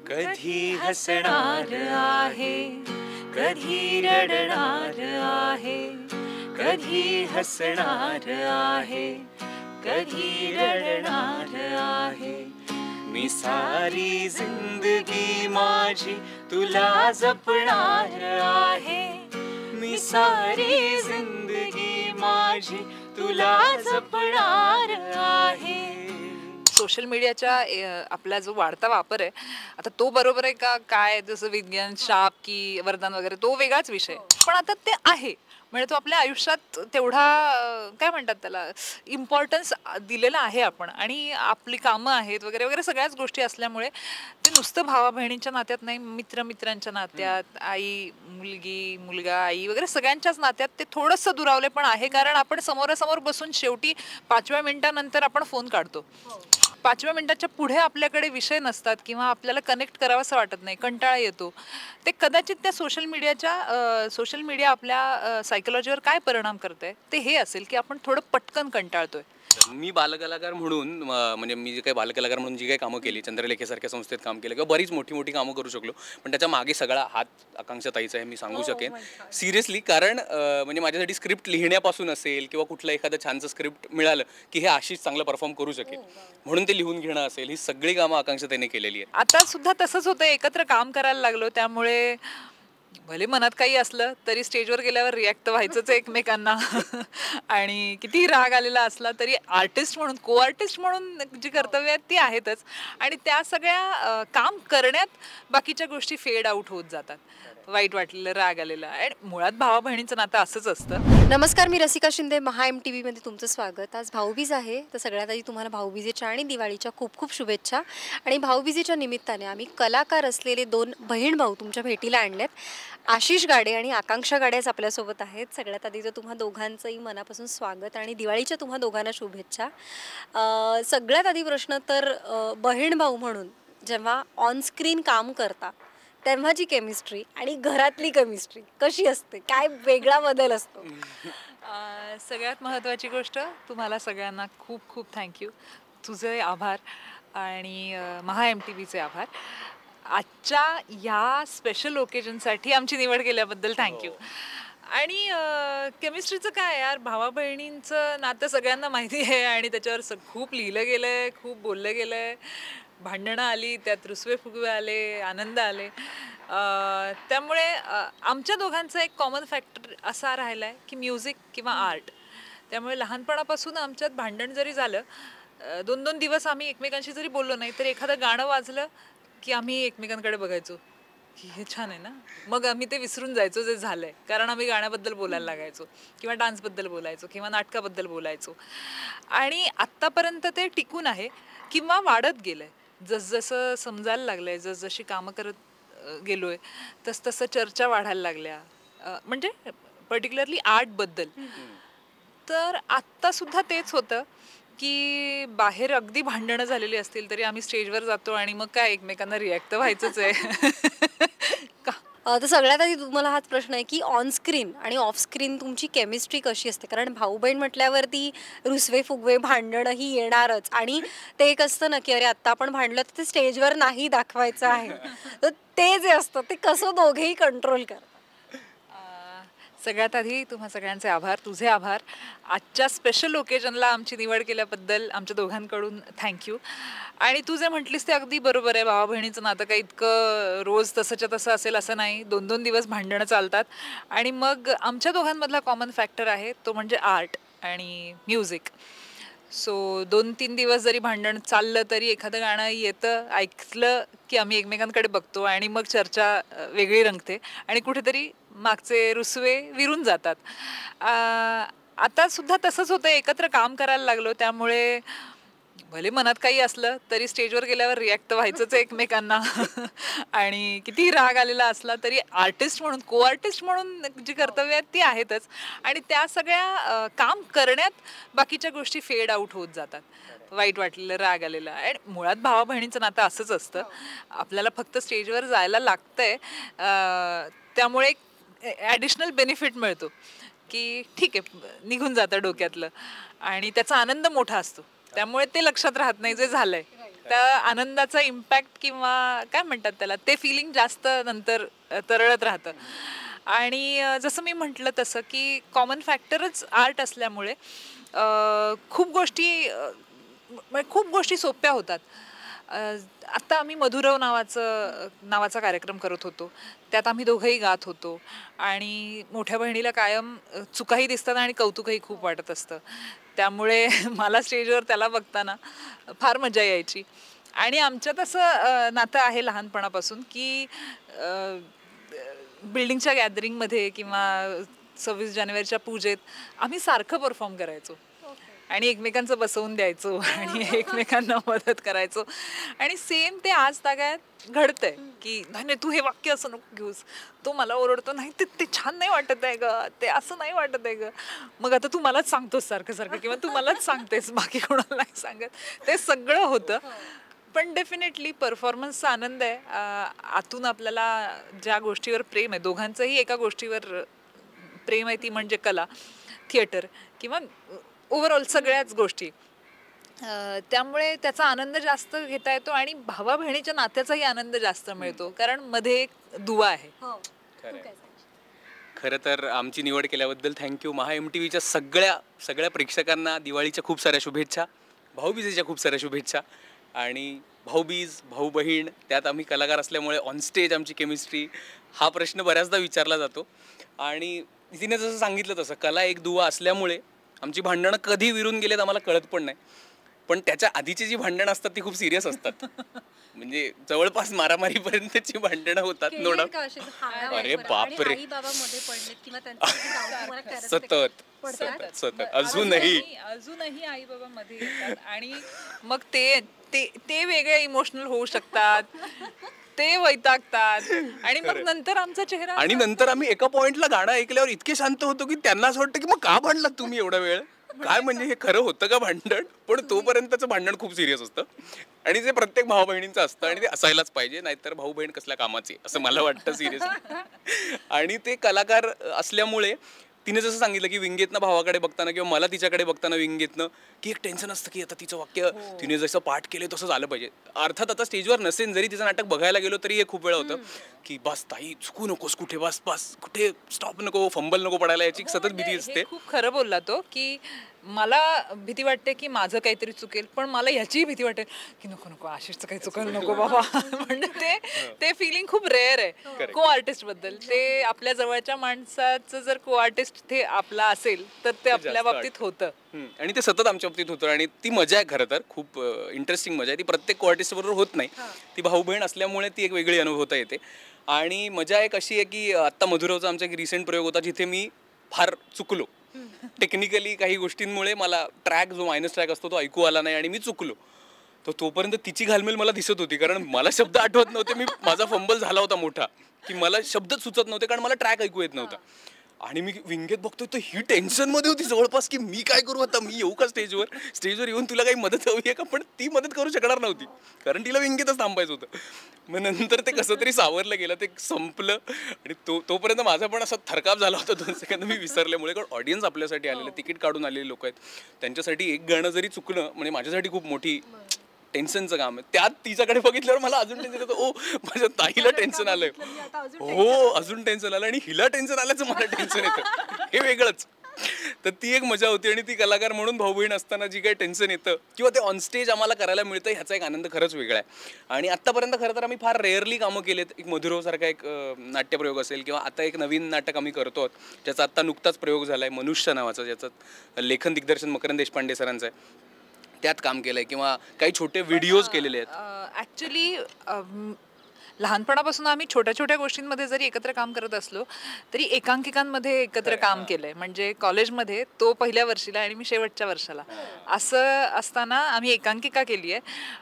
कधी हसणार आहे, कधी रडणार आहे, कधी हसणार आहे, कधी रडणार आहे. मी सारी जिंदगी माझी तुला जपणार आहे, मी सारी जिंदगी माझी तुला जपणार आहे. सोशल मीडियाचा आपला जो वाढता वापर आहे आता तो बरोबर आहे का काय, जसं विज्ञान शाप की वरदान वगैरे तो वेगळाच विषय, पण आता ते आहे म्हणजे तो आपल्या आयुष्यात तेवढा काय म्हणतात त्याला इम्पॉर्टन्स दिलेला आहे आपण, आणि आपली कामं आहेत वगैरे वगैरे सगळ्याच गोष्टी असल्यामुळे ते नुसतं भावा बहिणींच्या नात्यात नाही, मित्रांच्या नात्यात, आई मुलगी मुलगा आई वगैरे सगळ्यांच्याच नात्यात ते थोडंसं दुरावले पण आहे. कारण आपण समोरासमोर बसून शेवटी 5व्या मिनिटानंतर आपण फोन काढतो, 5व्या मिनिटाच्या पुढे आपल्याकडे विषय नसतात किंवा आपल्याला कनेक्ट करावंसं वाटत नाही, कंटाळा येतो. ते कदाचित त्या सोशल मीडिया आपल्या सायकोलॉजीवर काय परिणाम करते ते हे असेल की आपण थोडं पटकन कंटाळतोय. मी बालकलाकार म्हणून म्हणजे मी जे काही बालकलाकार म्हणून जी काही कामं केली, चंद्रलेखेसारख्या संस्थेत काम केलं किंवा बरीच मोठी मोठी कामं करू शकलो, पण त्याच्या मागे सगळा हात आकांक्षा ताईचा आहे मी सांगू शकेन सिरियसली. कारण म्हणजे माझ्यासाठी स्क्रिप्ट लिहिण्यापासून असेल किंवा कुठलं एखादं छानसं स्क्रिप्ट मिळालं की हे आशिष चांगलं परफॉर्म करू शकेल म्हणून ते लिहून घेणं असेल, ही सगळी कामं आकांक्षा ताईने केलेली आहे. आता सुद्धा तसंच होतं, एकत्र काम करायला लागलो त्यामुळे भले मनात काही असलं तरी स्टेजवर गेल्यावर रिॲक्ट तर व्हायचंच एकमेकांना आणि किती राग आलेला असला तरी आर्टिस्ट म्हणून को आर्टिस्ट म्हणून जी कर्तव्य आहेत ती आहेतच, आणि त्या सगळ्या काम करण्यात बाकीच्या गोष्टी फेड आउट होत जातात. वाईट वाटलेलं, राग आलेला, आणि मुळात भावा बहिणींचं नातं असंच असतं. नमस्कार, मी रसिका शिंदे, महा MTV मध्ये तुमचं स्वागत. आज भाऊबीज आहे, तर सगळ्यात आधी तुम्हाला भाऊबीजेच्या आणि दिवाळीच्या खूप खूप शुभेच्छा. आणि भाऊबीजेच्या निमित्ताने आम्ही कलाकार असलेले 2 बहीण भाऊ तुमच्या भेटीला आणलेत. आशिष गाडे आणि आकांक्षा गाडेच आपल्यासोबत आहेत. सगळ्यात आधी तर तुम्हा दोघांचंही मनापासून स्वागत आणि दिवाळीच्या तुम्हा दोघांना शुभेच्छा. सगळ्यात आधी प्रश्न तर बहीण भाऊ म्हणून जेव्हा ऑनस्क्रीन काम करता तेव्हाची केमिस्ट्री आणि घरातली केमिस्ट्री कशी असते, काय वेगळा बदल असतो? सगळ्यात महत्त्वाची गोष्ट, तुम्हाला सगळ्यांना खूप खूप थँक्यू, तुझे आभार आणि महा MTVचे आभार. आजच्या या स्पेशल ओकेजनसाठी आमची निवड केल्याबद्दल थँक्यू. आणि केमिस्ट्रीचं काय यार, भावा बहिणींचं नातं सगळ्यांना माहिती आहे आणि त्याच्यावर खूप लिहिलं गेलं आहे, खूप बोललं गेलं आहे. भांडणं आली, त्यात रुसवे फुगवे आले, आनंद आले. त्यामुळे आमच्या दोघांचा एक कॉमन फॅक्टर असा राहिला आहे की म्युझिक किंवा आर्ट. त्यामुळे लहानपणापासून आमच्यात भांडण जरी झालं, 2-2 दिवस आम्ही एकमेकांशी जरी बोललो नाही तरी एखादं गाणं वाजलं की आम्ही एकमेकांकडे बघायचो की हे छान आहे ना, मग आम्ही ते विसरून जायचो जे झालंय, कारण आम्ही गाण्याबद्दल बोलायला लागायचो किंवा डान्सबद्दल बोलायचो किंवा नाटकाबद्दल बोलायचो. आणि आत्तापर्यंत ते टिकून आहे किंवा वाढत गेलंय. जसजसं समजायला लागलंय, जसजशी कामं करत गेलोय तसतसं चर्चा वाढायला लागल्या, म्हणजे पर्टिक्युलरली आर्टबद्दल. तर आत्तासुद्धा तेच होतं की बाहेर अगदी भांडणं झालेली असतील तरी आम्ही स्टेजवर जातो आणि मग काय एकमेकांना रिॲक्ट तर व्हायचंच आहे. तर सगळ्यात आधी तुम्हाला हाच प्रश्न आहे की ऑनस्क्रीन आणि ऑफस्क्रीन तुमची केमिस्ट्री कशी असते? कारण भाऊ बहीण म्हटल्यावरती रुसवे फुगवे भांडणं ही येणारच, आणि ते एक असतं ना की अरे आत्ता आपण भांडलं तर ते स्टेजवर नाही दाखवायचं आहे, तर ते जे असतं ते कसं दोघेही कंट्रोल करतात? सगळ्यात आधी तुम्हा सगळ्यांचे आभार, तुझे आभार. आजच्या स्पेशल ओकेजनला आमची निवड केल्याबद्दल आमच्या दोघांकडून थँक्यू. आणि तू जे म्हटलीस ते अगदी बरोबर आहे, भावा बहिणीचं नातं काही इतकं रोज तसंच्या तसं असेल असं नाही. 2-2 दिवस भांडणं चालतात. आणि मग आमच्या दोघांमधला कॉमन फॅक्टर आहे तो म्हणजे आर्ट आणि म्युझिक. सो 2-3 दिवस जरी भांडण चाललं तरी एखादं गाणं येतं, ऐकलं की आम्ही एकमेकांकडे बघतो आणि मग चर्चा वेगळी रंगते आणि कुठेतरी मागचे रुसवे विरून जातात. आता सुद्धा तसंच होतं, एकत्र काम करायला लागलो त्यामुळे भले मनात काही असलं तरी स्टेजवर गेल्यावर रिॲक्ट तर व्हायचंच आहे एकमेकांना. आणि किती राग आलेला असला तरी आर्टिस्ट म्हणून को आर्टिस्ट म्हणून जी कर्तव्य आहेत ती आहेतच, आणि त्या सगळ्या काम करण्यात बाकीच्या गोष्टी फेड आउट होत जातात. वाईट वाटलेलं, राग आलेला, आणि मुळात भावा बहिणींचं नातं असंच असतं. आपल्याला फक्त स्टेजवर जायला लागतंय, त्यामुळे एक ॲडिशनल बेनिफिट मिळतो की ठीक आहे निघून जातं डोक्यातलं आणि त्याचा आनंद मोठा असतो, त्यामुळे ते लक्षात राहत नाही जे झालंय. त्या आनंदाचा इम्पॅक्ट किंवा काय म्हणतात त्याला ते फिलिंग जास्त नंतर तरळत राहतं. आणि जसं मी म्हटलं तसं की कॉमन फॅक्टरच आर्ट असल्यामुळे खूप गोष्टी सोप्या होतात. आत्ता आम्ही मधुरव नावाचा कार्यक्रम करत होतो. त्यात आम्ही दोघंही गात होतो आणि मोठ्या बहिणीला कायम चुकाही दिसतात आणि कौतुकही खूप वाटत असतं. त्यामुळे मला स्टेजवर त्याला बघताना फार मजा यायची. आणि आमच्यात असं नातं आहे लहानपणापासून की बिल्डिंगच्या गॅदरिंगमध्ये किंवा 26 जानेवारीच्या पूजेत आम्ही सारखं परफॉर्म करायचो आणि एकमेकांचं बसवून द्यायचो आणि एकमेकांना मदत करायचो. आणि सेम ते आज तागायत घडतंय की नाही तू हे वाक्य असं नको घेऊस, तो मला ओरडतो नाही ते छान नाही वाटत आहे ग, ते असं नाही वाटत आहे ग, मग आता तू मलाच सांगतोस सारखं सारखं किंवा तू मलाच सांगतेस बाकी कोणाला नाही सांगत. ते सगळं होतं. पण डेफिनेटली परफॉर्मन्सचा आनंद आहे. आतून आपल्याला ज्या गोष्टीवर प्रेम आहे, दोघांचंही एका गोष्टीवर प्रेम आहे, ती म्हणजे कला, थिएटर किंवा ओव्हरऑल सगळ्याच गोष्टी. त्यामुळे त्याचा आनंद जास्त घेता येतो आणि भावा बहिणीच्या नात्याचाही आनंद जास्त मिळतो कारण मध्ये एक दुवा आहे. खरं तर आमची निवड केल्याबद्दल थँक्यू. महा MTVच्या सगळ्या प्रेक्षकांना दिवाळीच्या खूप साऱ्या शुभेच्छा, भाऊबीजेच्या खूप साऱ्या शुभेच्छा. आणि भाऊबीज, भाऊ बहीण, त्यात आम्ही कलाकार असल्यामुळे ऑनस्टेज आमची केमिस्ट्री हा प्रश्न बऱ्याचदा विचारला जातो. आणि तिने जसं सांगितलं तसं कला एक दुवा असल्यामुळे आमची भांडणं कधी विरून गेलेत आम्हाला कळत पण नाही. पण त्याच्या आधीची जी भांडणं असतात ती खूप सिरियस असतात. म्हणजे जवळपास मारामारीपर्यंतची भांडणं होतात. अरे बापरे, सतत अजूनही आई बाबा मध्ये येतात आणि मग ते वेगळे इमोशनल होऊ शकतात, ते वैतागतात आणि मग नंतर आमचा चेहरा आणि नंतर आम्ही एका पॉइंटला गाणं ऐकल्यावर इतके शांत होतो की त्यांना असं वाटतं की मग का भांडलात तुम्ही एवढा वेळ, काय म्हणजे हे खरं होतं का भांडण. पण तोपर्यंतचं भांडण खूप सिरियस असतं आणि ते प्रत्येक भाऊ बहिणींचं असतं आणि ते असायलाच पाहिजे, नाहीतर भाऊ बहीण कसल्या कामाची असं मला वाटतं सिरियसली. आणि ते कलाकार असल्यामुळे तिने जसं सांगितलं की विंगेतनं भावाकडे बघताना किंवा मला तिच्याकडे बघताना विंगेतनं की एक टेन्शन असतं की आता तिचं वाक्य तिने जसं पाठ केलं तसं झालं पाहिजे. अर्थात आता स्टेजवर नसेल, जरी तिचं नाटक बघायला गेलो तरी हे खूप वेळा होतं की बस ताई चुकू नकोस, कुठे बस कुठे स्टॉप नको, फंबल नको पडायला, याची सतत भीती असते. खूप खरं बोलला तो की मला भीती वाटते की माझं काहीतरी चुकेल, पण मला याचीही भीती वाटेल की नको आशिषचं काही चुकायला नको बाबा. म्हणजे ते फिलिंग खूप रेअर आहे को आर्टिस्ट बद्दल. ते आपल्या जवळच्या माणसाचं जर को आर्टिस्ट ते आपला असेल तर ते आपल्या बाबतीत होतं आणि ते सतत आमच्या बाबतीत होतं. आणि ती मजा आहे, खरं तर खूप इंटरेस्टिंग मजा आहे. ती प्रत्येक को आर्टिस्ट बरोबर होत नाही, ती भाऊ बहीण असल्यामुळे ती एक वेगळी अनुभवता येते. आणि मजा एक अशी आहे की आत्ता मधुरवचा आमचा एक रिसेंट प्रयोग होता जिथे मी फार चुकलो टेक्निकली. काही गोष्टींमुळे मला ट्रॅक जो मायनस ट्रॅक असतो तो ऐकू आला नाही आणि मी चुकलो. तर तोपर्यंत तिची घालमेल मला दिसत होती कारण मला शब्द आठवत नव्हते. माझा फंबल झाला होता मोठा की मला शब्दच सुचत नव्हते कारण मला ट्रॅक ऐकू येत नव्हता. आणि मी विंगेत बघतोय तर ही टेन्शनमध्ये होती जवळपास की मी काय करू आता, मी येऊ का स्टेजवर येऊन तुला काही मदत हवी आहे का. पण ती मदत करू शकणार नव्हती कारण तिला विंगेतच थांबायचं होतं. मग नंतर ते कसं तरी सावरलं गेलं, ते संपलं. आणि तोपर्यंत माझा पण असा थरकाप झाला होता 2 सेकंद मी विसरल्यामुळे. कारण ऑडियन्स आपल्यासाठी आलेले, तिकीट काढून आलेले लोक आहेत, त्यांच्यासाठी एक गाणं जरी चुकणं म्हणजे माझ्यासाठी खूप मोठी टेन्शनचं काम आहे. त्यात तिच्याकडे बघितल्यावर मला अजून टेन्शन येतं, ओ माझ्या ताईला टेन्शन आलंय, हो अजून टेन्शन आलं आणि हिला टेन्शन आल्याचं मला टेन्शन येतं, हे वेगळंच. तर ती एक मजा होती. आणि ती कलाकार म्हणून भाऊ बहीण असताना जी काही टेन्शन येतं किंवा ते ऑनस्टेज आम्हाला करायला मिळतं ह्याचा एक आनंद खरंच वेगळा आहे. आणि आत्तापर्यंत खरं तर आम्ही फार रेअरली कामं केलेत. एक मधुरवसारखा एक नाट्यप्रयोग असेल किंवा आता एक नवीन नाटक आम्ही करतो आहोत ज्याचा आत्ता नुकताच प्रयोग झाला आहे, मनुष्य नावाचा, ज्याचं लेखन दिग्दर्शन मकरंद देशपांडे सरांचं आहे. त्यात काम केलंय किंवा काही छोटे व्हिडिओज केलेले आहेत. ॲक्च्युली लहानपणापासून आम्ही छोट्या छोट्या गोष्टींमध्ये जरी एकत्र काम करत असलो तरी एकांकिकांमध्ये एकत्र काम केलंय. म्हणजे कॉलेजमध्ये तो पहिल्या वर्षीला आणि मी शेवटच्या वर्षाला असं असताना आम्ही एकांकिका केली आहे.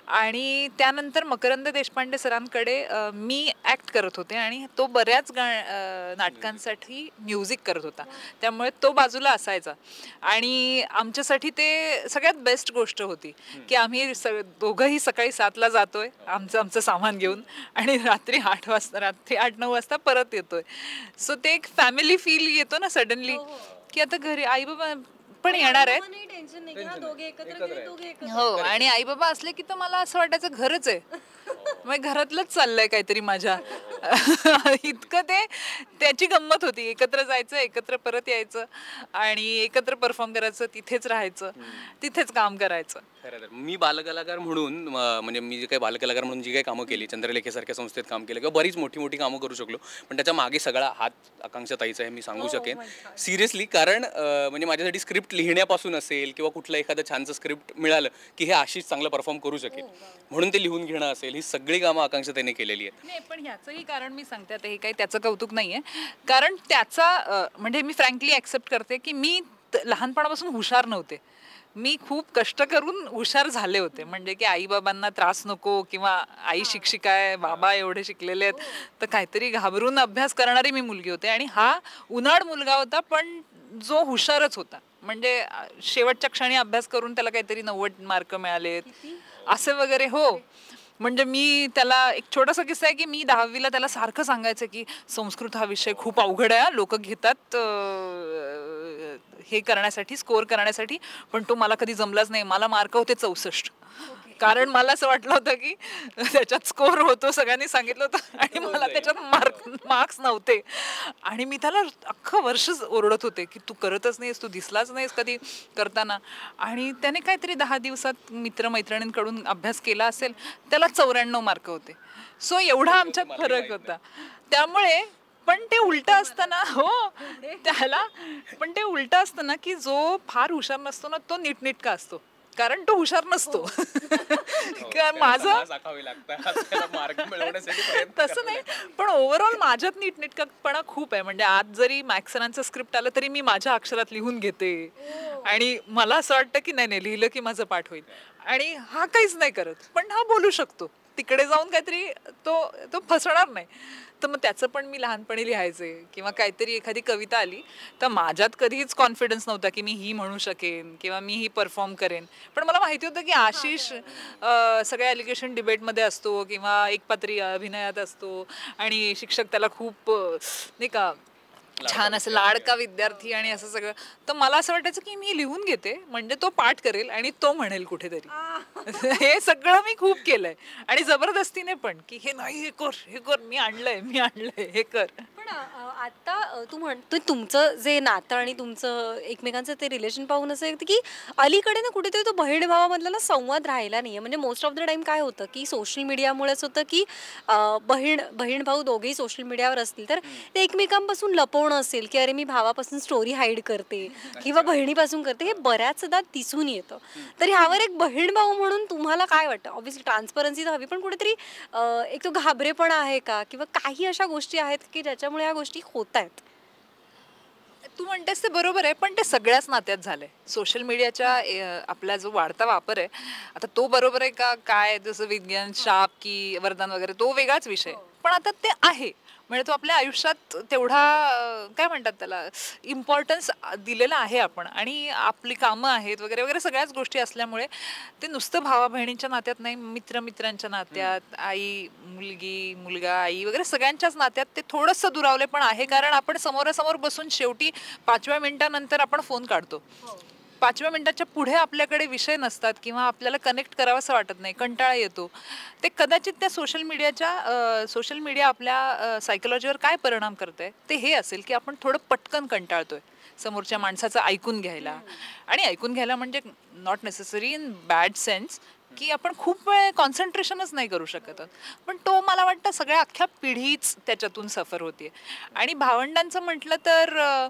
आणि त्यानंतर मकरंद देशपांडे सरांकडे मी ॲक्ट करत होते आणि तो बऱ्याच नाटकांसाठी म्युझिक करत होता, त्यामुळे तो बाजूला असायचा. आणि आमच्यासाठी ते सगळ्यात बेस्ट गोष्ट होती की आम्ही दोघंही सकाळी 7ला जातोय आमचं सामान घेऊन आणि रात्री 8-9 वाजता परत येतोय. सो ते एक फॅमिली फील येतो ना सडनली की आता घरी आई बाबा पण येणार आहेत. टेन्शन नाही की हा दोघे एकत्र गेले, दोघे एकत्र. हो, आणि आई बाबा असले की तर मला असं वाटायचं घरच आहे. मग घरातलंच चाललंय काहीतरी माझ्या. इतकं त्याची गंमत होती. एकत्र जायचं, एकत्र परत यायचं आणि एकत्र परफॉर्म करायचं, तिथेच राहायचं, तिथेच काम करायचं. खरं तर मी बालकलाकार म्हणून म्हणजे मी जे काही बालकलाकार म्हणून जी काही कामं केली, चंद्रलेखेसारख्या संस्थेत काम केलं किंवा बरीच मोठी मोठी कामं करू शकलो, पण त्याच्या मागे सगळा हात आकांक्षा ताईचा आहे मी सांगू शकेन सिरियसली. कारण म्हणजे माझ्यासाठी स्क्रिप्ट लिहिण्यापासून असेल किंवा कुठलं एखादं छानसं स्क्रिप्ट मिळालं की हे आशिष चांगलं परफॉर्म करू शकेल म्हणून ते लिहून घेणं असेल, ही सगळी कामं आकांक्षा ताईने केलेली आहेत. नाही, पण ह्याचंही कारण मी सांगते, आता हे काही त्याचं कौतुक नाहीये, कारण त्याचा म्हणजे मी फ्रँकली ॲक्सेप्ट करते की मी लहानपणापासून हुशार नव्हते. मी खूप कष्ट करून हुशार झाले होते, म्हणजे की आई बाबांना त्रास नको किंवा आई शिक्षिका आहे, बाबा एवढे शिकलेले आहेत, तर काहीतरी घाबरून अभ्यास करणारी मी मुलगी होते. आणि हा उन्हाळ मुलगा होता पण जो हुशारच होता, म्हणजे शेवटच्या क्षणी अभ्यास करून त्याला काहीतरी 90 मार्क मिळालेत असे वगैरे. हो, म्हणजे मी त्याला एक छोटासा किस्सा आहे की मी 10वीला त्याला सारखं सांगायचं की संस्कृत हा विषय खूप अवघड आहे, लोक घेतात हे करण्यासाठी, स्कोअर करण्यासाठी, पण तो मला कधी जमलाच नाही. मला मार्क होते 64, कारण मला असं वाटलं होतं की त्याच्यात स्कोअर होतो, सगळ्यांनी सांगितलं होतं, आणि मला त्याच्यात मार्क्स नव्हते. आणि मी त्याला अख्खं वर्ष ओरडत होते की तू करतच नाहीस, तू दिसलाच नाहीस कधी करताना. आणि त्याने काहीतरी 10 दिवसात मित्रमैत्रिणींकडून अभ्यास केला असेल, त्याला 94 मार्क होते. सो एवढा आमच्यात फरक होता. त्यामुळे पण ते उलट असतं ना, हो त्याला, पण ते उलट असतं ना की जो फार हुशार नसतो ना तो नीटनेटका असतो, कारण तो हुशार नसतो. माझं तसं नाही, पण ओव्हरऑल माझ्यात नीटनेटकापणा खूप आहे. म्हणजे आज जरी मॅक्सनांचं स्क्रिप्ट आलं तरी मी माझ्या अक्षरात लिहून घेते, आणि मला असं वाटतं की नाही लिहिलं की माझं पाठ होईल. आणि हा काहीच नाही करत, पण हा बोलू शकतो, तिकडे जाऊन काहीतरी तो फसणार नाही. तर मग त्याचं पण मी लहानपणी लिहायचे, किंवा काहीतरी एखादी कविता आली तर माझ्यात कधीच कॉन्फिडन्स नव्हता की मी ही म्हणू शकेन किंवा मी ही परफॉर्म करेन. पण मला माहिती होतं की आशिष सगळ्या एलिगेशन डिबेटमध्ये असतो किंवा एकपात्री अभिनयात असतो, आणि शिक्षक त्याला खूप नाही का छान असं लाडका विद्यार्थी आणि असं सगळं. तर मला असं वाटायचं की मी लिहून घेते, म्हणजे तो पाठ करेल आणि तो म्हणेल कुठेतरी. हे सगळं मी खूप केलंय, आणि जबरदस्तीने पण, की हे नाही, हे कर, मी आणलंय, हे कर. पण आता तू म्हणतो तुमचं जे नातं आणि तुमचं एकमेकांचं ते रिलेशन पाहून असं येतं की अलीकडे ना कुठेतरी तो बहीण भावामधला ना संवाद राहिला नाहीये. म्हणजे मोस्ट ऑफ द टाइम काय होतं की सोशल मीडियामुळेच होतं की बहीण भाऊ दोघेही सोशल मीडियावर असतील तर ते एकमेकांपासून लपवणं असेल की अरे मी भावापासून स्टोरी हाईड करते किंवा बहिणीपासून करते, हे बऱ्याचदा दिसून येतं. तर ह्यावर एक बहीण भाऊ म्हणून तुम्हाला काय वाटतं? ऑब्व्हियसली ट्रान्सपरन्सी तर हवी, पण कुठेतरी एक तो घाबरेपणा आहे का, किंवा काही अशा गोष्टी आहेत की ज्याच्यामुळे ह्या गोष्टी होत आहेत? तू म्हणतेस ते बरोबर आहे, पण ते सगळ्याच नात्यात झालंय. सोशल मीडियाच्या आपला जो वाढता वापर आहे, आता तो बरोबर आहे का काय, जसं विज्ञान शाप की वरदान वगैरे, तो वेगळाच विषय, पण आता ते आहे. म्हणजे तो आपल्या आयुष्यात तेवढा काय म्हणतात त्याला इम्पॉर्टन्स दिलेला आहे आपण, आणि आपली कामं आहेत वगैरे वगैरे सगळ्याच गोष्टी असल्यामुळे ते नुसतं भावा बहिणींच्या नात्यात नाही, मित्रांच्या नात्यात, आई मुलगी मुलगा आई वगैरे सगळ्यांच्याच नात्यात ते थोडंसं दुरावले पण आहे. कारण आपण समोरासमोर बसून शेवटी 5व्या मिनिटानंतर आपण फोन काढतो, 5व्या मिनिटाच्या पुढे आपल्याकडे विषय नसतात किंवा आपल्याला कनेक्ट करावंसं वाटत नाही, कंटाळा येतो. ते कदाचित त्या सोशल मीडिया आपल्या सायकोलॉजीवर काय परिणाम करतंय ते हे असेल की आपण थोडं पटकन कंटाळतोय समोरच्या माणसाचं ऐकून घ्यायला. आणि ऐकून घ्यायला म्हणजे not necessary in bad sense की आपण खूप वेळ कॉन्सन्ट्रेशनच नाही करू शकत. पण तो मला वाटतं सगळ्या अख्ख्या पिढीच त्याच्यातून सफर होते. आणि भावंडांचं म्हटलं तर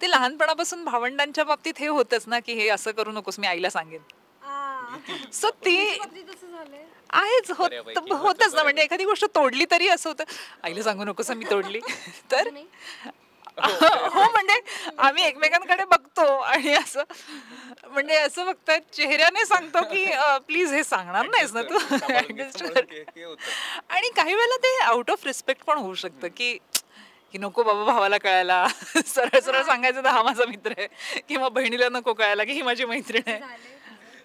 ते लहानपणापासून भावंडांच्या बाबतीत हे होतच ना की हे असं करू नकोस, मी आईला सांगेन. सो ते आहेच, होतच ना. म्हणजे एखादी गोष्ट तोडली तरी असं होतं, आईला सांगू नकोस मी तोडली तर. हो, म्हणजे आम्ही एकमेकांकडे बघतो आणि असं म्हणजे असं बघतात, चेहऱ्याने सांगतो की प्लीज हे सांगणार नाहीस ना तू. आणि काही वेळेला ते आउट ऑफ रिस्पेक्ट पण होऊ शकतं की नको बाबा भावाला कळायला, सरळ सरळ सांगायचं तर हा माझा मित्र आहे, किंवा बहिणीला नको कळायला की ही माझी मैत्रीण आहे.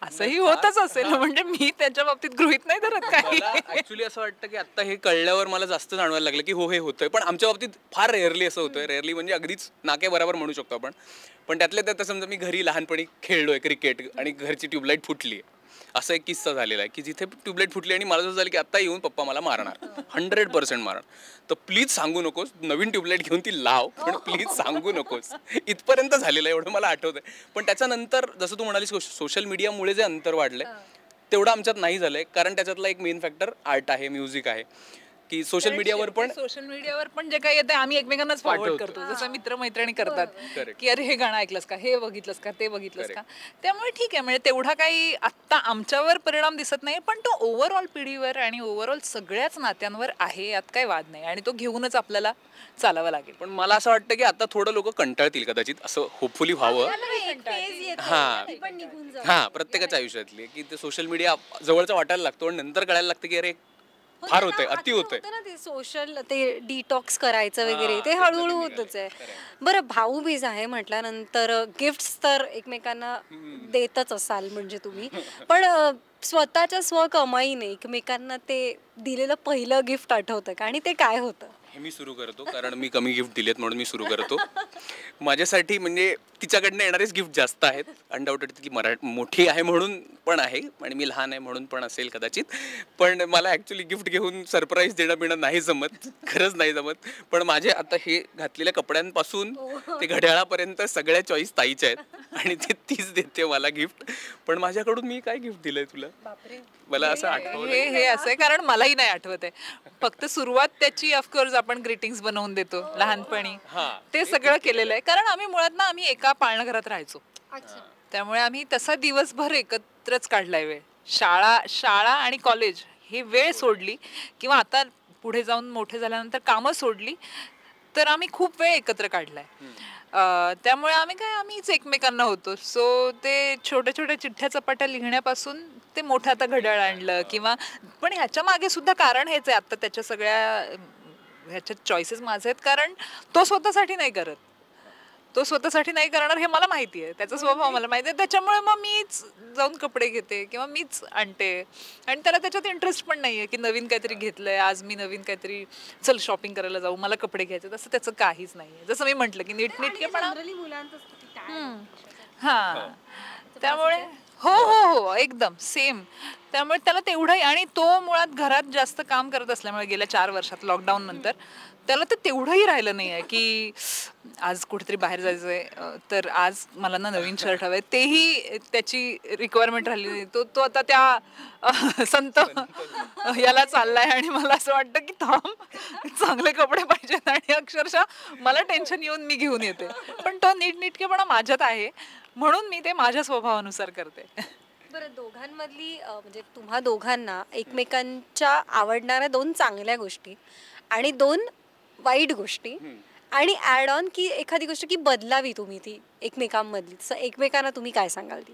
असंही होतच असेल म्हणजे मी त्याच्या बाबतीत गृहीत नाही धरत काही. मला ऍक्च्युली असं वाटतं की आता हे कळल्यावर मला जास्त जाणवायला लागलं की हो हे होतंय, पण आमच्या बाबतीत फार रेअरली असं होतंय. रेअरली म्हणजे अगदीच नाके बरोबर म्हणू शकतो आपण. पण त्यातल्या त्यात समजा मी घरी लहानपणी खेळलोय क्रिकेट आणि घरची ट्यूबलाईट फुटली, असा एक किस्सा झालेला आहे की जिथे ट्यूबलाईट फुटली आणि मला असं झालं की आता येऊन पप्पा मला मारणार, 100% मारणार. तर प्लीज सांगू नकोस, नवीन ट्यूबलाईट घेऊन ती लाव, पण प्लीज सांगू नकोस. इथपर्यंत झालेलं आहे एवढं मला आठवतंय. पण त्याच्यानंतर जसं तू म्हणालीस सोशल मीडियामुळे जे अंतर वाढलंय तेवढं आमच्यात नाही झालंय, कारण त्याच्यातला एक मेन फॅक्टर आर्ट आहे, म्युझिक आहे, की सोशल मीडियावर पण जे काही येते आम्ही एकमेकांनाच फॉरवर्ड पाठवतो. करतो, जसं मित्रमैत्रिणी करतात Correct. की अरे हे गाणं ऐकलंस का, हे बघितलंस का, ते बघितलंस का. त्यामुळे ठीक आहे, म्हणजे तेवढा काही आत्ता आमच्यावर परिणाम दिसत नाही, पण तो ओव्हरऑल पिढीवर आणि ओव्हरऑल सगळ्याच नात्यांवर आहे, यात काही वाद नाही, आणि तो घेऊनच आपल्याला चालावं लागेल. पण मला असं वाटतं की आता थोडं लोक कंटाळतील कदाचित, असं होपफुली व्हावं. हा प्रत्येकाच्या आयुष्यातली की ते सोशल मीडिया जवळचा वाटायला लागतो आणि नंतर कळायला लागतं की अरे फार होतंय, अति होतंय. ते सोशल ते डिटॉक्स करायचं वगैरे ते हळूहळू होतच आहे. बरं, भाऊबीज आहे म्हटल्यानंतर गिफ्ट्स तर एकमेकांना देतच असाल म्हणजे तुम्ही, पण स्वतःच्या स्वकमाईने एकमेकांना ते दिलेलं पहिलं गिफ्ट आठवतं का, आणि ते काय होतं? हे मी सुरू करतो कारण मी कमी गिफ्ट दिलेत म्हणून मी सुरू करतो. माझ्यासाठी म्हणजे तिच्याकडनं येणारेच गिफ्ट जास्त आहेत. अनडाऊटेड ती मोठी आहे म्हणून पण आहे आणि मी लहान आहे म्हणून पण असेल कदाचित. पण मला ॲक्च्युली गिफ्ट घेऊन सरप्राईज देणं बिणं नाही जमत, खरंच नाही जमत. पण माझे आता हे घातलेल्या कपड्यांपासून ते घड्याळापर्यंत सगळ्या चॉईस ताईच्या आहेत आणि ते तीच देते मला गिफ्ट. पण माझ्याकडून मी काय गिफ्ट दिलंय तुला? मला असं आठवलं हे असं आहे, कारण मलाही नाही आठवत आहे. फक्त सुरुवात त्याची ऑफकोर्स आपण ग्रीटिंग्स बनवून देतो लहानपणी, ते सगळं केलेलं आहे. कारण आम्ही मुळात ना आम्ही एका पाळणाघरात राहायचो, त्यामुळे आम्ही तसा दिवसभर एकत्रच काढलाय वेळ. शाळा आणि कॉलेज हे वेळ सोडली किंवा आता पुढे जाऊन मोठे झाल्यानंतर कामं सोडली तर आम्ही खूप वेळ एकत्र काढलाय. त्यामुळे आम्हीच एकमेकांना होतो. सो ते छोट्या छोट्या चिठ्ठ्या चपाट्या लिहिण्यापासून ते मोठं आता घड्याळ आणलं किंवा, पण ह्याच्या मागे सुद्धा कारण हेच आहे. आता त्याच्या सगळ्या ह्याच्यात चॉईसेस माझे आहेत, कारण तो स्वतःसाठी नाही करत, तो स्वतःसाठी नाही करणार हे मला माहिती आहे, त्याचा स्वभाव मला माहिती आहे. त्याच्यामुळे मग मीच जाऊन कपडे घेते किंवा मीच आणते, आणि त्याला त्याच्यात इंटरेस्ट पण नाही आहे की नवीन काहीतरी घेतलंय, आज मी नवीन काहीतरी चल शॉपिंग करायला जाऊ, मला कपडे घ्यायचे, तसं त्याचं काहीच नाही आहे. जसं मी म्हटलं की नीटनेटकेपणा. हां, त्यामुळे हो एकदम सेम. त्यामुळे त्याला तेवढंही, आणि तो मुळात घरात जास्त काम करत असल्यामुळे गेल्या 4 वर्षात लॉकडाऊन नंतर त्याला तर तेवढंही राहिलं नाही आहे की आज कुठेतरी बाहेर जायचं आहे तर आज मला ना नवीन शर्ट हवं आहे, तेही त्याची रिक्वायरमेंट राहिली नाही. तो आता त्या संत याला चाललाय, आणि मला असं वाटतं की थांब, चांगले कपडे पाहिजेत, आणि अक्षरशः मला टेन्शन येऊन मी घेऊन येते. पण तो नीटनेटकेपणा माझ्यात आहे म्हणून मी ते माझ्या स्वभावानुसार करते. बरं, दोघांमधली म्हणजे तुम्हा दोघांना एकमेकांच्या आवडणाऱ्या 2 चांगल्या गोष्टी आणि 2 वाईट गोष्टी, आणि ऍड ऑन की एखादी गोष्ट की बदलावी तुम्ही ती एकमेकांमधली, एकमेकांना तुम्ही काय सांगाल? ती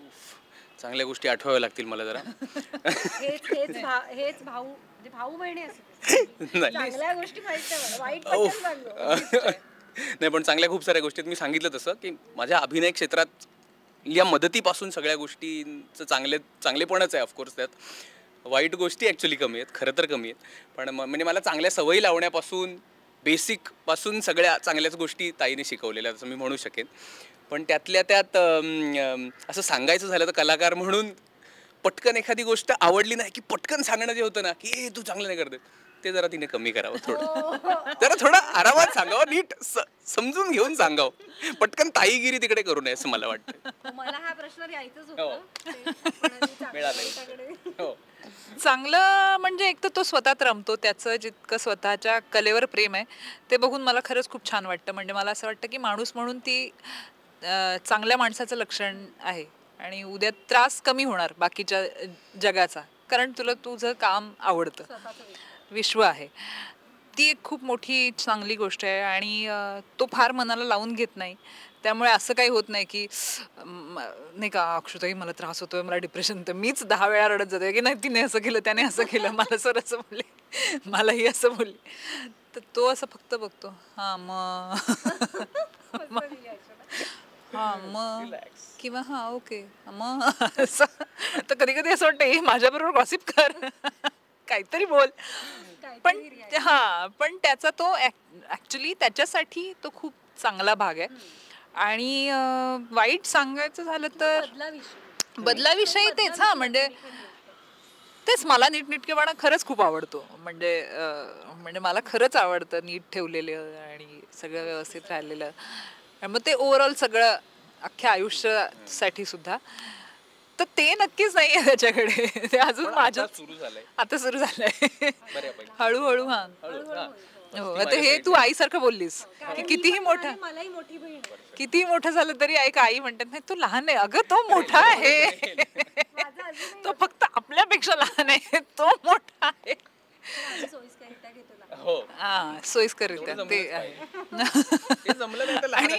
चांगल्या गोष्टी आठवाव्या लागतील मला जरा. हेच भाऊ म्हणजे भाऊ बहिणी चांगल्या गोष्टी वाईट नाही, पण चांगल्या खूप साऱ्या गोष्टी मी सांगितलं तसं की माझ्या अभिनय क्षेत्रात या मदतीपासून सगळ्या गोष्टींचं चांगलेपणच आहे. ऑफकोर्स त्यात वाईट गोष्टी ॲक्च्युली कमी आहेत, खरं तर कमी आहेत. पण म्हणजे मला चांगल्या सवयी लावण्यापासून बेसिकपासून सगळ्या चांगल्याच गोष्टी ताईने शिकवलेल्या असं मी म्हणू शकेन. पण त्यातल्या त्यात असं सांगायचं झालं तर कलाकार म्हणून पटकन एखादी गोष्ट आवडली नाही की पटकन सांगणं जे होतं ना की तू चांगलं नाही करते, ते जरा तिने कमी करावं. जरा थोडं आरामात सांगावं, नीट समजून घेऊन सांगावं. पटकन ताईगिरी तिकडे करू नये असं मला वाटतं. मला हा प्रश्न यायचाच हो. चांगलं म्हणजे एक तर तो स्वतःत रमतो, त्याचं जितकं स्वतःच्या कलेवर प्रेम आहे ते बघून मला खरंच खूप छान वाटतं. म्हणजे मला असं वाटतं की माणूस म्हणून ती चांगल्या माणसाचं लक्षण आहे, आणि उद्या त्रास कमी होणार बाकीच्या जगाचा, कारण तुला तुझं काम आवडतं, विश्व आहे. ती एक खूप मोठी चांगली गोष्ट आहे, आणि तो फार मनाला लावून घेत नाही. त्यामुळे असं काही होत नाही की नाही का अक्षताई मला त्रास होतोय, मला डिप्रेशन होतं, मीच 10 वेळा रडत जाते की नाही तिने असं केलं, त्याने असं केलं, मला सर असं बोलले, मलाही असं बोलले. तर तो असं फक्त बघतो, हां मग हा मग किंवा हा ओके मग असं. तर कधी कधी असं वाटतं माझ्याबरोबर गॉसिप कर काहीतरी बोल. पण त्याचा तो ऍक्च्युली त्याच्यासाठी तो खूप चांगला भाग आहे. आणि वाईट सांगायचं झालं तर बदलाविषयी तेच म्हणजे तेच मला नीटनेटकेपणा खरंच खूप आवडतो. म्हणजे मला खरंच आवडतं नीट ठेवलेलं आणि सगळं व्यवस्थित राहिलेलं. आणि मग ते ओव्हरऑल सगळं अख्ख्या आयुष्यासाठी सुद्धा. तर ते नक्कीच नाही आहे त्याच्याकडे. ते अजून माझ्या आता सुरू झालंय हळूहळू. हा हो. आता हे तू आईसारखं बोललीस की कितीही मोठं झालं तरी एक आई म्हणतात नाही तू लहान आहे. अगं तो मोठा आहे. तो फक्त आपल्यापेक्षा लहान आहे. तो मोठा आहे. सोयीस्करित्या ते आहे. आणि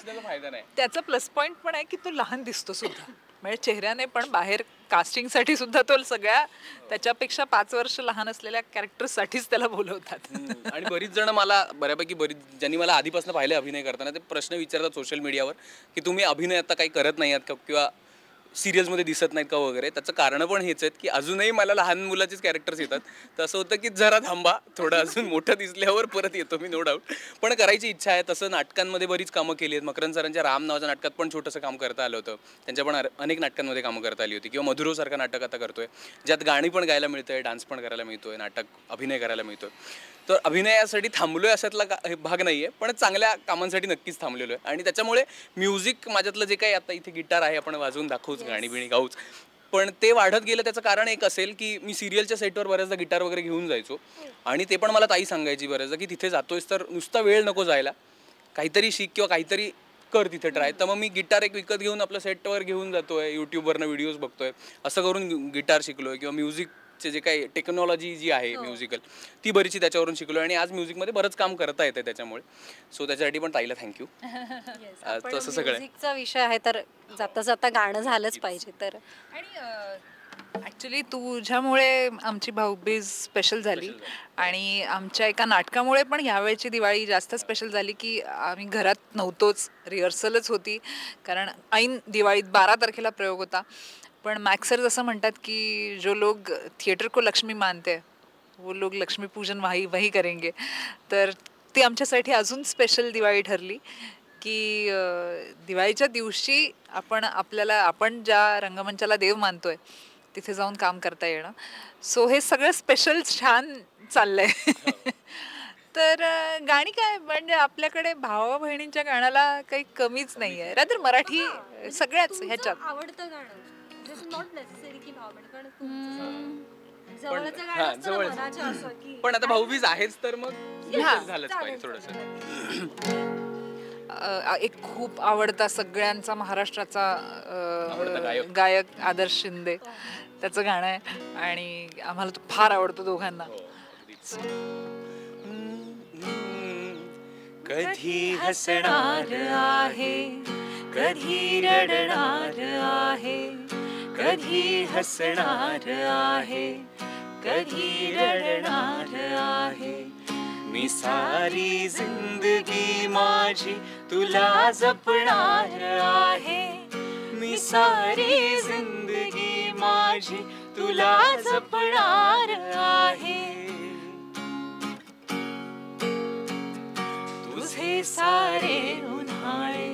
त्याचा प्लस पॉइंट पण आहे की तो लहान दिसतो सुद्धा. म्हणजे चेहऱ्याने पण बाहेर कास्टिंगसाठी सुद्धा तो सगळ्या त्याच्यापेक्षा 5 वर्ष लहान असलेल्या कॅरेक्टरसाठीच त्याला बोलवतात. आणि बरीच जण मला बऱ्यापैकी ज्यांनी मला आधीपासून पाहिलं अभिनय करताना ते प्रश्न विचारतात सोशल मीडियावर की तुम्ही अभिनय आता काही करत नाही आहात का किंवा सिरियल्समध्ये दिसत नाहीत का वगैरे. त्याचं कारण पण हेच आहेत की अजूनही मला लहान मुलाचेच कॅरेक्टर्स येतात. तर असं होतं की जरा थांबा थोडं अजून मोठं दिसल्यावर परत येतो मी नो डाऊट. पण करायची इच्छा आहे. तसं नाटकांमध्ये बरीच कामं केली आहेत. मकरंद सरांच्या राम नावाच्या नाटकात पण छोटंसं काम करता आलं होतं. त्यांच्या पण अनेक नाटकांमध्ये कामं करता आली होती. किंवा मधुरोसारखं नाटक आता करतोय ज्यात गाणी पण गायला मिळतंय, डान्स पण करायला मिळतोय, नाटक अभिनय करायला मिळतोय. तर अभिनयासाठी थांबलोय अशातला भाग नाही आहे. पण चांगल्या कामांसाठी नक्कीच थांबलेलो आहे. आणि त्याच्यामुळे म्युझिक माझ्यातलं जे काही आता इथे गिटार आहे आपण वाजवून दाखवूच गाणी बिणी गाऊच. पण ते वाढत गेलं त्याचं कारण एक असेल की मी सिरियलच्या सेटवर बऱ्याचदा गिटार वगैरे घेऊन जायचो. आणि ते पण मला ताई सांगायची बऱ्याचदा की तिथे जातोयस तर नुसता वेळ नको जायला, काहीतरी शिक किंवा काहीतरी कर तिथे ट्राय. तर मग मी गिटार एक विकत घेऊन आपलं सेटवर घेऊन जातोय, यूट्यूबवरनं व्हिडिओज बघतोय. असं करून गिटार शिकलोय. किंवा म्युझिकचे जे काही टेक्नॉलॉजी जी आहे म्युझिकल ती बरीचशी त्याच्यावरून शिकलो. आणि आज म्युझिकमध्ये बरंच काम करता येते त्याच्यामुळे. सो त्याच्यासाठी पण ताईला थँक्यू. तसं सगळं म्युझिकचा विषय आहे तर जाता जाता गाणं झालंच पाहिजे. तर आणि ॲक्च्युली तुझ्यामुळे आमची भाऊबीज स्पेशल झाली. आणि आमच्या एका नाटकामुळे पण ह्यावेळची दिवाळी जास्त स्पेशल झाली की आम्ही घरात नव्हतोच. रिहर्सलच होती कारण ऐन दिवाळीत 12 तारखेला प्रयोग होता. पण मॅक्स सर जसं म्हणतात की जो लोग थिएटर को लक्ष्मी मानते वो लोग लक्ष्मी पूजन वही करेंगे. तर ती आमच्यासाठी अजून स्पेशल दिवाळी ठरली की दिवाळीच्या दिवशी आपण ज्या रंगमंचाला देव मानतोय तिथे जाऊन काम करता येणं. सो हे सगळं स्पेशल छान चाललंय. तर गाणी काय म्हणजे आपल्याकडे भावा बहिणींच्या गाण्याला काही कमीच नाही आहे. रादर मराठी सगळ्याच ह्याच्यात आवडतं गाणं नॉट नेसेसरी की पण आता भाऊबीज आहेच तर मग झालंच पाहिजे थोडंसं. एक खूप आवडता सगळ्यांचा महाराष्ट्राचा गायक आदर्श शिंदे त्याचं गाणं आहे आणि आम्हाला तो फार आवडतो दोघांना. कधी हसणार आहे, कधी रडणार आहे, कधी हसणार आहे, कधी रडणार आहे. मी सारी जिंदगी माझी तुला जपणार आहे. मी सारी जिंदगी माझी तुला जपणार आहे. तुझे सारे उन्हाळे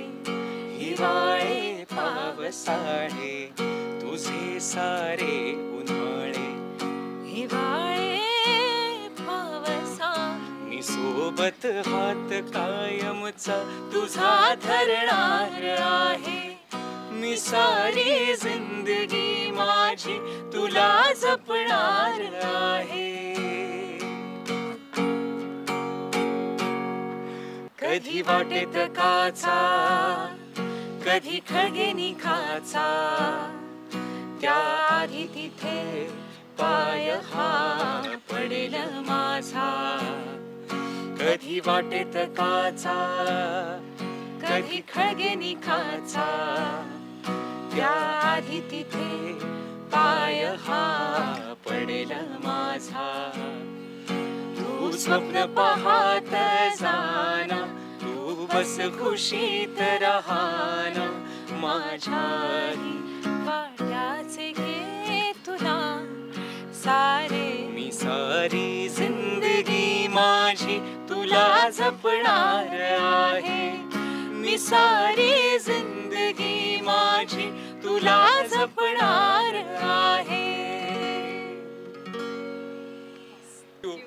हिवाळे पावसाळे, तुझे सारे उन्हाळे हिवाळे मी सोबत हात कायमचा तुझा धरणार आहे. मी सारी जिंदगी माझी तुला जपणार आहे. कधी वाटेत काचा, कधी खगेनी खाचा, त्याआधी तिथे पाय हा पडेल माझा. कधी वाटेत काचा, कधी खगेनी खाचा, त्याआधी तिथे पाय हा पडेल माझा. तू स्वप्न पाहत जाना, तू बस खुशीत रहाना, माझ्याही वाट्याचे घे तुला सारे मी सारी जिंदगी माझी तुला जपणार आहे मी सारी जिंदगी माझी तुला जपणार आहे.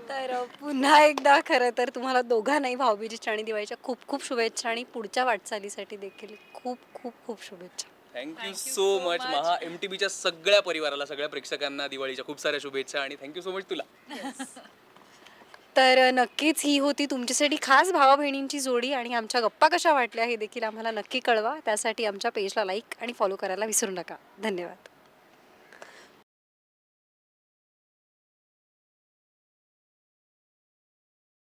तर पुन्हा एकदा खरं तर तुम्हाला दोघांनाही भाऊबीजेच्या आणि दिवाळीच्या खूप खूप शुभेच्छा आणि पुढच्या वाटचालीसाठी देखील खूप खूप खूप शुभेच्छा. थँक्यू सो मच महा MTVच्या सगळ्या परिवाराला सगळ्या प्रेक्षकांना दिवाळीच्या खूप साऱ्या शुभेच्छा आणि थँक्यू सो मच तुला. तर नक्कीच ही होती तुमच्यासाठी खास भावा बहिणींची जोडी आणि आमच्या गप्पा कशा वाटल्या हे देखील आम्हाला नक्की कळवा. त्यासाठी आमच्या पेजला लाईक आणि फॉलो करायला विसरू नका. धन्यवाद.